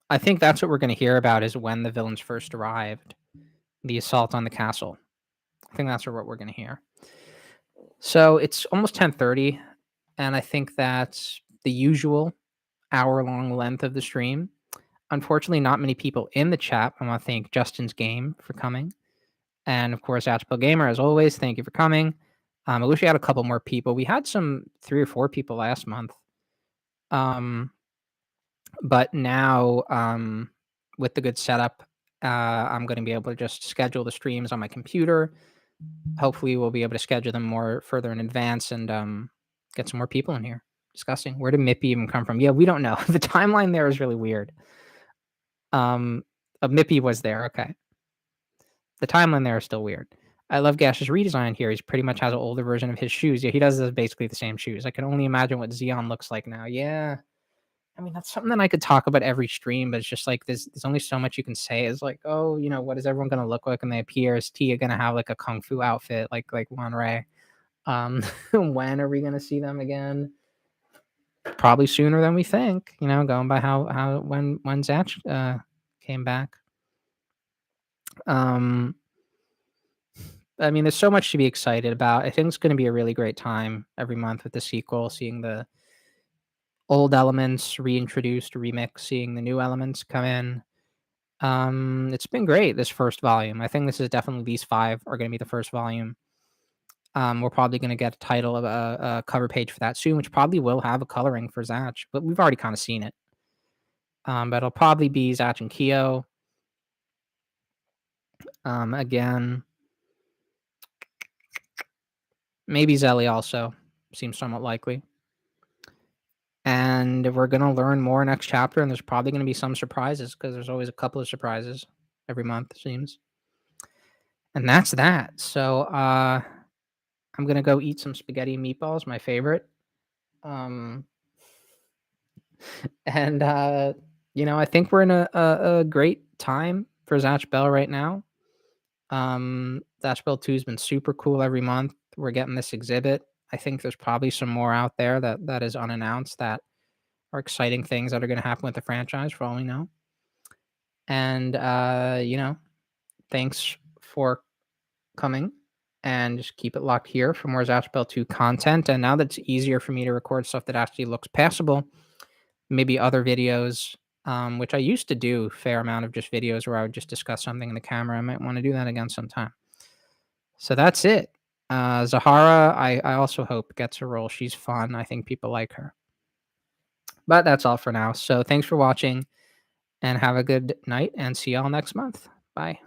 I think that's what we're going to hear about is when the villains first arrived, the assault on the castle. I think that's what we're going to hear. So it's almost 10:30, and I think that's the usual hour-long length of the stream. Unfortunately, not many people in the chat. I want to thank Justin's Game for coming. And, of course, Atchpel Gamer, as always, thank you for coming. I wish we had a couple more people. We had 3 or 4 people last month. But now, with the good setup, I'm going to be able to just schedule the streams on my computer. Hopefully, we'll be able to schedule them more further in advance and get some more people in here discussing. Where did Mippy even come from? Yeah, we don't know. The timeline there is really weird. Mippy was there. Okay. The timeline there is still weird. I love Gash's redesign here. He's pretty much has an older version of his shoes. Yeah, he does basically the same shoes. I can only imagine what Xeon looks like now. Yeah. I mean, that's something that I could talk about every stream, but it's just like there's only so much you can say. It's like, oh, what is everyone gonna look like when they appear? Is Tia gonna have like a kung fu outfit like Juan Ray? When are we gonna see them again? Probably sooner than we think. Going by when Zatch came back. I mean, there's so much to be excited about. I think it's going to be a really great time every month with the sequel, seeing the old elements reintroduced, remix, seeing the new elements come in. It's been great, this first volume. I think this is definitely these 5 are going to be the first volume. We're probably going to get a title of a cover page for that soon, which probably will have a coloring for Zatch, but we've already kind of seen it. But it'll probably be Zatch and Kyo. Again, maybe Zelly also seems somewhat likely. And we're going to learn more next chapter, and there's probably going to be some surprises because there's always a couple of surprises every month, it seems. And that's that. So I'm going to go eat some spaghetti and meatballs, my favorite. And, I think we're in a great time for Zatch Bell right now. Zatch Bell 2 has been super cool every month. We're getting this exhibit. I think there's probably some more out there that is unannounced that are exciting things that are going to happen with the franchise for all we know. And, thanks for coming, and just keep it locked here for more Zatch Bell 2 content. And now that it's easier for me to record stuff that actually looks passable, maybe other videos, which I used to do a fair amount of just videos where I would just discuss something in the camera. I might want to do that again sometime. So that's it. Zahara, I also hope gets a role. She's fun. I think people like her. But that's all for now. So thanks for watching, and have a good night, and see y'all next month. Bye.